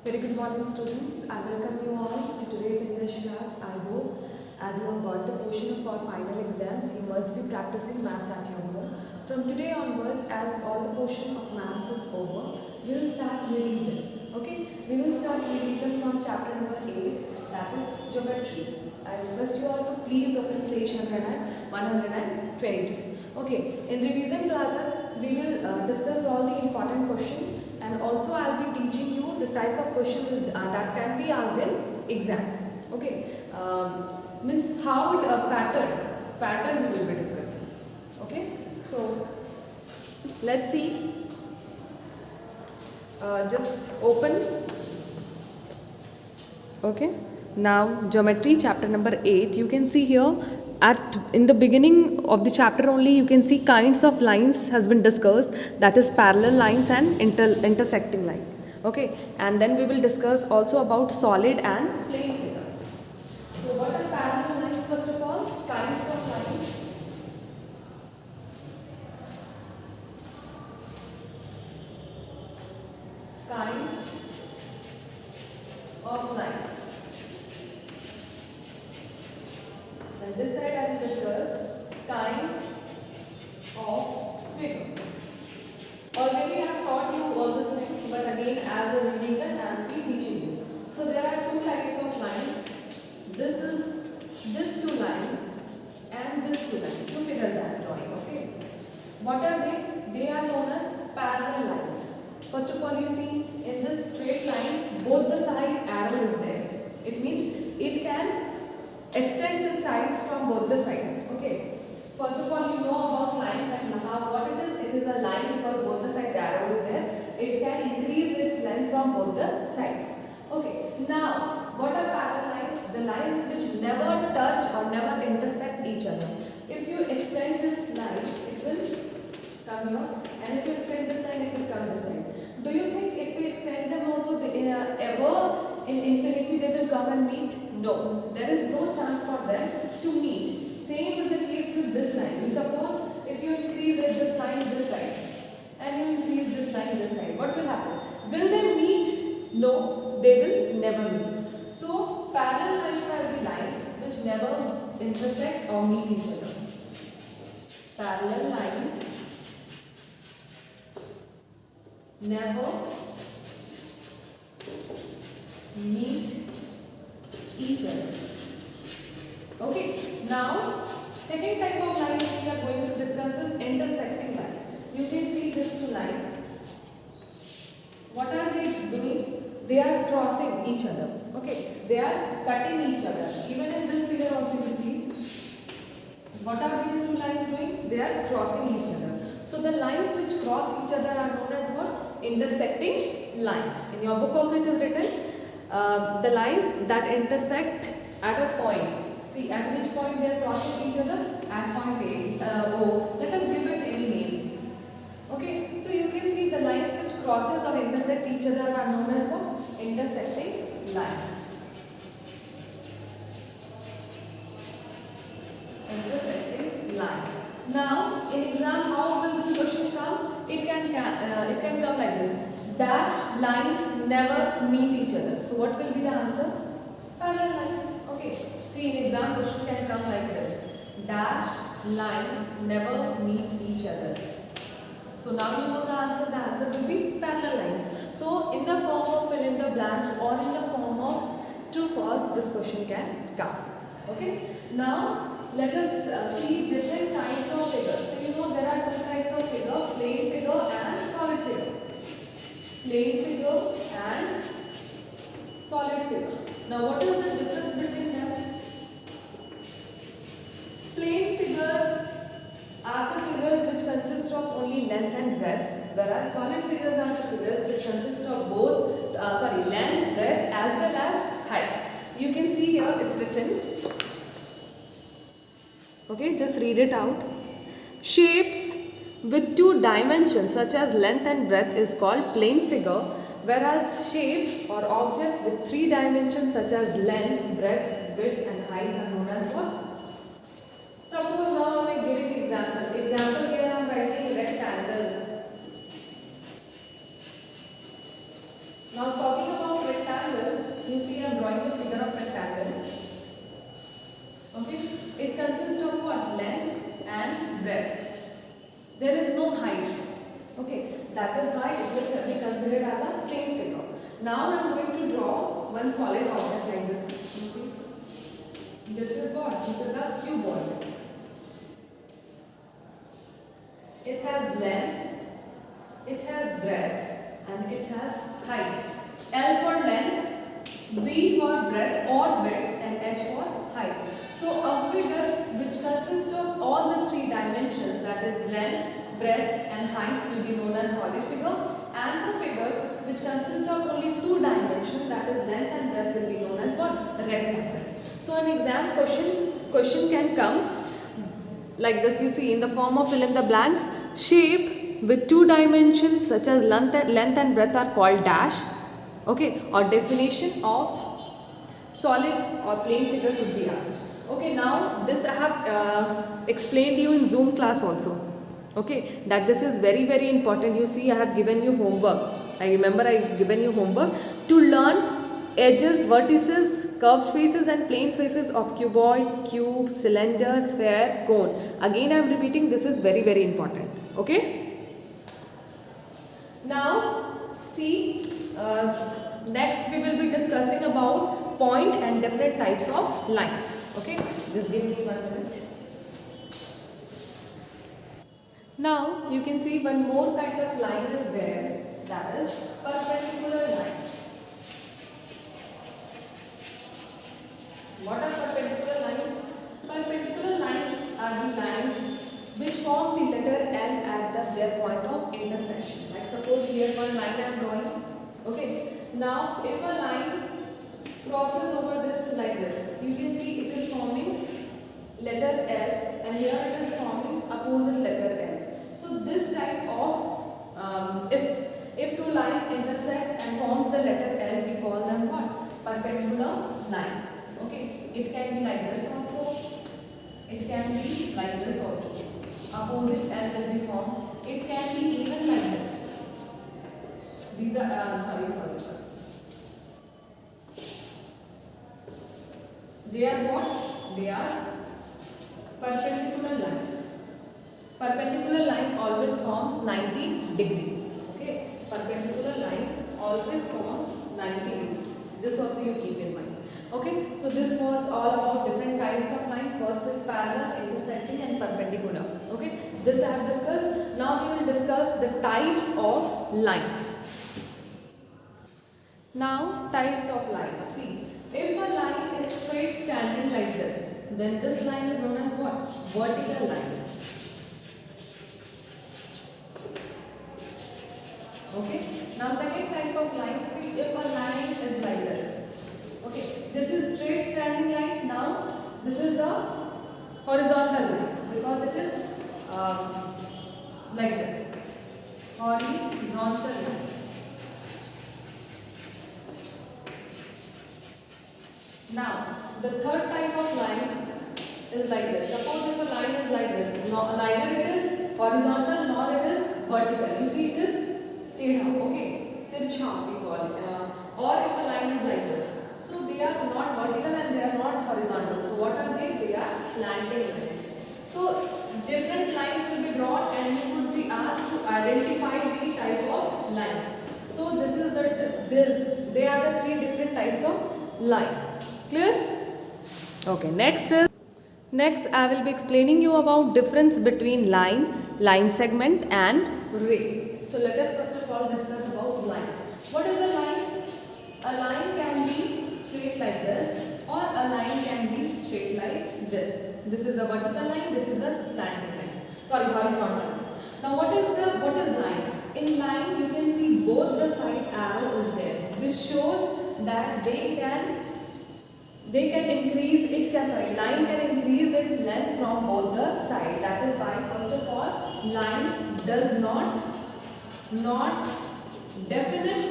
Very good morning, students. I welcome you all to today's English class. I hope as you have got the portion of our final exams, you must be practicing maths at your home. From today onwards, as all the portion of maths is over, we will start revision. Okay? We will start revision from chapter number 8, that is geometry. I request you all to please open page 122. Okay, in revision classes, we will discuss all the important questions. And also I will be teaching you the type of question that can be asked in exam. Okay, means how it pattern we will be discussing. Okay, so let's see. Just open. Okay, now geometry chapter number 8. You can see here in the beginning of the chapter only you can see kinds of lines has been discussed, that is parallel lines and intersecting line. Okay, and then we will discuss also about solid and plane figures. So what are parallel lines? First of all, kinds of lines. Kinds of lines. And this side I will discuss kinds of figure. Already I have taught you all these things, but again as a revision I will be teaching you. So there are two types of lines. This is these two lines and this two lines. Two figures I am drawing. Okay. What are they? They are known as parallel lines. First of all, you see in this straight line, both the side arrow is there. It means it can extend its sides from both the sides. Okay. First of all, you know about line that what it is. It is a line because both the side arrow is there. It can increase its length from both the sides. Okay. Now, what are parallel lines? The lines which never touch or never intersect each other. If you extend this line, it will come here, and if you extend this line, it will come this side. Do you think if we extend them also, ever in infinity they will come and meet? No, there is no chance for them to meet. Same is the case with this line. You suppose if you increase this line this side and you increase this line this side, what will happen? Will they meet? No, they will never meet. So parallel lines are the lines which never intersect or meet each other. Parallel lines never meet each other. Okay, now second type of line which we are going to discuss is intersecting line. You can see this two line. What are they doing? They are crossing each other. Okay, they are cutting each other. Even in this figure also you see. What are these two lines doing? They are crossing each other. So the lines which cross each other are known as what? Intersecting lines. In your book also it is written the lines that intersect at a point. See at which point they are crossing each other? At point A, O. Let us give it any name. Okay, so you can see the lines which crosses or intersect each other are known as what? Intersecting line. Intersecting line. Now, in exam, how will this question come? It can come like this. Dash lines never meet each other. So, what will be the answer? Parallel lines. Okay. See, in exam, question can come like this. Dash line never meet each other. So, now you know the answer. The answer will be parallel lines. So, in the form of fill in the blanks or in the form of true false, this question can come. Okay. Now, let us see different kinds of figures. So, you know there are two types of figure, plane figure and solid figure. Plane figure and solid figure. Now, what is the difference between them? Plane figures are the figures which consist of only length and breadth, whereas solid figures are the figures which consist of both, length, breadth as well as height. You can see here it's written. Okay, just read it out. Shapes with two dimensions such as length and breadth is called plane figure, whereas shapes or object with three dimensions such as length, breadth, width and height are known as what? Suppose now I am giving example. Example here I am writing rectangle. Now talking about rectangle. you see I am drawing a figure of rectangle. Okay, it consists of what? Length and breadth. There is no height. Okay, that is why it will be considered as a plane figure. Now I am going to draw one solid object like this. You see, this is what? This is a cuboid. It has length, it has breadth, and it has height. L for length, B for breadth or width, and H for height. So a figure which consists of all the three dimensions, that is length, breadth and height, will be known as solid figure, and the figures which consist of only two dimensions, that is length and breadth, will be known as what? Rectangle. So an exam question can come like this. You see, in the form of fill in the blanks. Shape with two dimensions such as length and breadth are called dash. Okay, or definition of solid or plane figure could be asked. Okay, now this I have explained you in Zoom class also. Okay, that this is very important. You see, I have given you homework. I remember I given you homework to learn edges, vertices, curved faces and plane faces of cuboid, cube, cylinder, sphere, cone. Again I am repeating, this is very important. Okay. Now see, next we will be discussing about point and different types of line. Okay, just give me 1 minute. Now you can see one more kind of line is there, that is perpendicular lines. What are perpendicular lines? Perpendicular lines are the lines which form the letter L at their point of intersection. Like suppose here one line I am drawing. Okay. Now if a line crosses over this like this, you can see it is forming letter L, and here it is forming opposite letter L. So this type of if two lines intersect and forms the letter L, we call them what? Perpendicular line. Okay, it can be like this also, it can be like this also. Opposite L will be formed. It can be even like this. These are sorry. They are what? They are perpendicular lines. Perpendicular line always forms 90 degree. Okay, perpendicular line always forms 90 degree. This also you keep in mind. Okay, so this was all about different types of line. First is parallel, intersecting and perpendicular. Okay, this I have discussed. Now we will discuss the types of line. Now types of line. See, if a line is straight standing like this, then this line is known as what? Vertical line. Okay, now second type of line, see, if a line is like this. Okay, this is straight standing line. Now this is a horizontal line because it is like this, horizontal line. Now the third type of line is like this. Suppose if a line is like this, neither it is horizontal nor it is vertical. You see, it is tedha. Okay, tircha we call it. Or if a line is like this. So they are not vertical and they are not horizontal. So what are they? They are slanting lines. So different lines will be drawn and you would be asked to identify the type of lines. So this is they are the three different types of line. Clear? Okay, next I will be explaining you about difference between line segment and ray. So let us first of all discuss about line. What is a line? A line can be straight like this, or a line can be straight like this. This is a vertical line, this is a slanting line. Sorry, horizontal line. Now what is line? In line you can see both the side arrow is there, which shows that line can increase its length from both the sides. That is why first of all line does not definite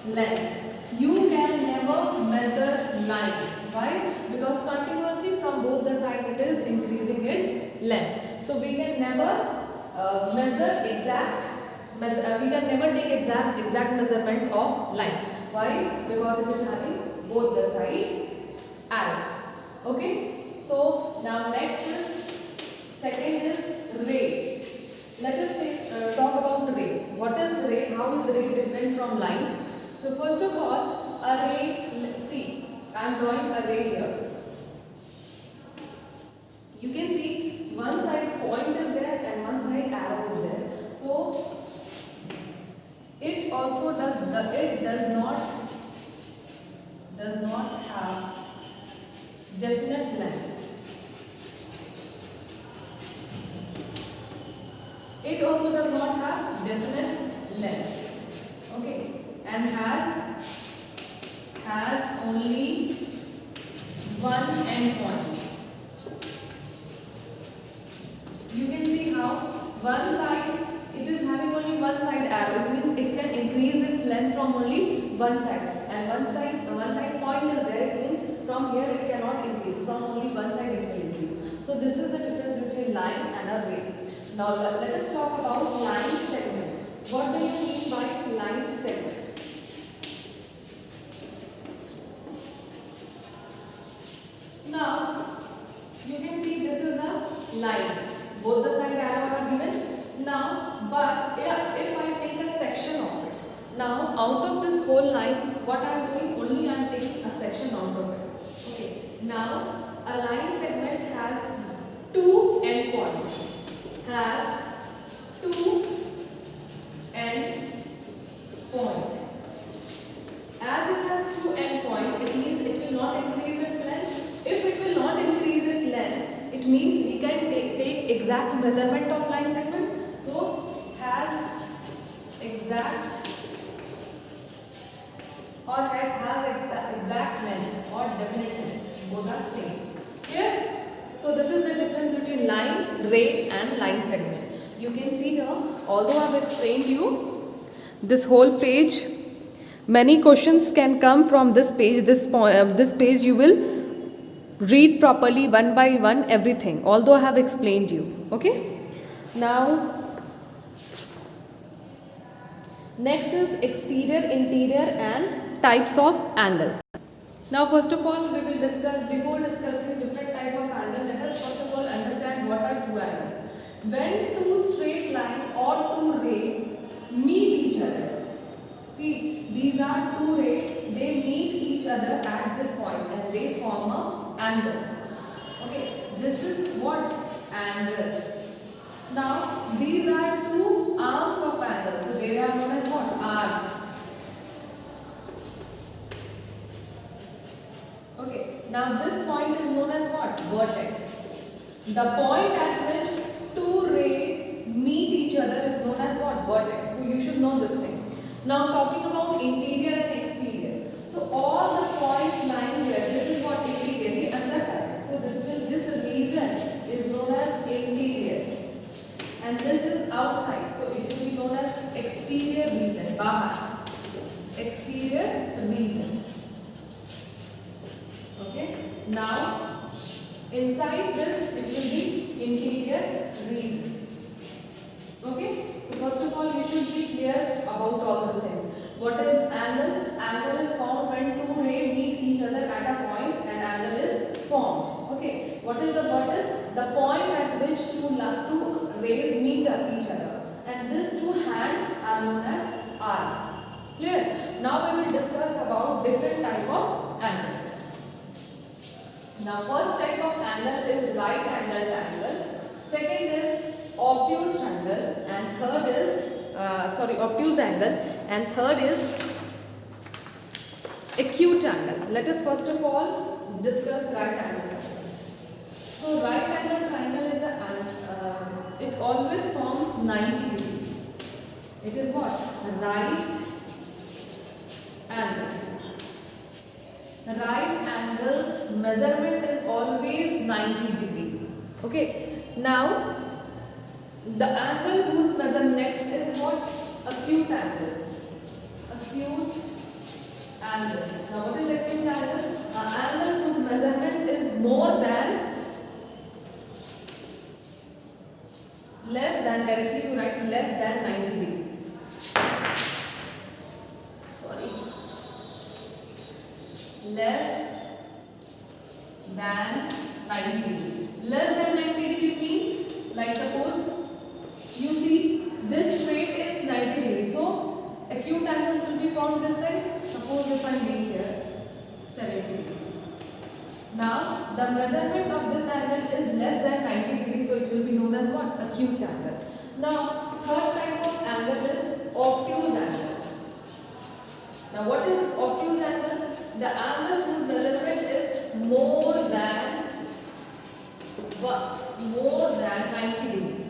length. You can never measure line. Why? Because continuously from both the sides it is increasing its length. So we can never we can never take exact measurement of line. Why? Because it is having both the side arrows. Okay. So now next is, second is ray. Let us talk about ray. What is ray? How is ray different from line? So first of all, a ray, see, I am drawing a ray here. You can see one side point is there and one side arrow is there. So it also does not have definite length. It also does not have definite length. Okay, and has only one end point. You can see how one side, it is having only one side arrow. It means it can increase its length from only one side, and one side point is there. It means from here it cannot increase. From only one side it will increase. So this is the difference between line and a ray. Now let us talk about line segment. What do you mean by line segment? Now you can see this is a line. Both the side arrow are given. Now, but if I take a section of it, now out of this whole line, what I am doing, only I am taking a section out of it. Okay. Now a line segment has two end points. Has two end point. As it has two end point, it means it will not increase its length. If it will not increase its length, it means we can take exact measurement of line segment. So has exact or has exact length or definite length. Both are same. Clear? So this is the difference between line, ray and line segment. You can see here, although I have explained you this whole page, many questions can come from this page. This page you will read properly one by one everything, although I have explained you. Okay. Now next is exterior, interior and types of angle. Now first of all we will discuss, before discussing different type of angle, let us first of all understand what are two angles. When two straight line or two ray meet each other, see these are two rays, they meet each other at this point and they form a angle. Okay, this is what? Angle. Now these are two arms of angle, so they are known as what? Arm. Okay, now this point is known as what? Vertex. The point at which two rays meet each other is known as what? Vertex. So you should know this thing. Now talking about interior and exterior. So all the points lying here, this is what interior, the undercut. So this region is known as interior. And this is outside. So it will be known as exterior region. Bahar. Exterior region. Okay. Now inside this it will be interior region. Okay. So first of all you should be clear about all this thing. What is angle? Angle is formed when two rays meet each other at a point and angle is formed. Okay. What is the vertex? The point at which two rays meet each other. And these two hands are known as arm. Clear? Now we will discuss about different type of angles. Now first type of angle is right angled angle. Second is obtuse angle and third is obtuse angle and third is acute angle. Let us first of all discuss right angle triangle. So right angle triangle is it always forms 90 degree. It is what? Right angle. Right angle's measurement is always 90 degree. Okay. Now the angle whose measure next is what? Acute angle. Acute angle. Now what is acute angle? An angle whose measurement is more than, less than, directly you write less than 90 degree. Sorry. acute angles will be found this side. Suppose if I make here 70 degree. Now the measurement of this angle is less than 90 degrees, so it will be known as what? Acute angle. Now third type of angle is obtuse angle. Now what is obtuse angle? The angle whose measurement is more than 90 degree.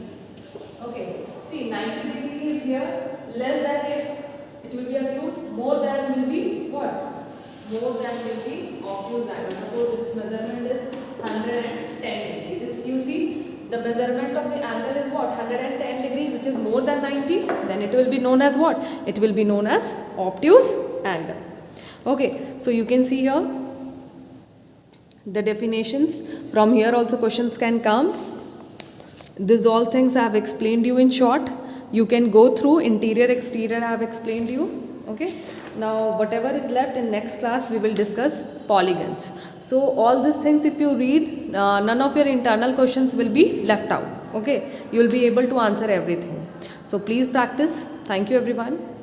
Okay, see 90 degree is here, less than it will be acute, more than will be what? More than will be obtuse angle. Suppose its measurement is 110 degree. This you see, the measurement of the angle is what? 110 degree, which is more than 90. Then it will be known as what? It will be known as obtuse angle. Okay, so you can see here the definitions. From here also questions can come. These all things I have explained you in short. You can go through interior, exterior I have explained you. Okay. Now whatever is left in next class we will discuss polygons. So all these things if you read, none of your internal questions will be left out. Okay. You will be able to answer everything. So please practice. Thank you everyone.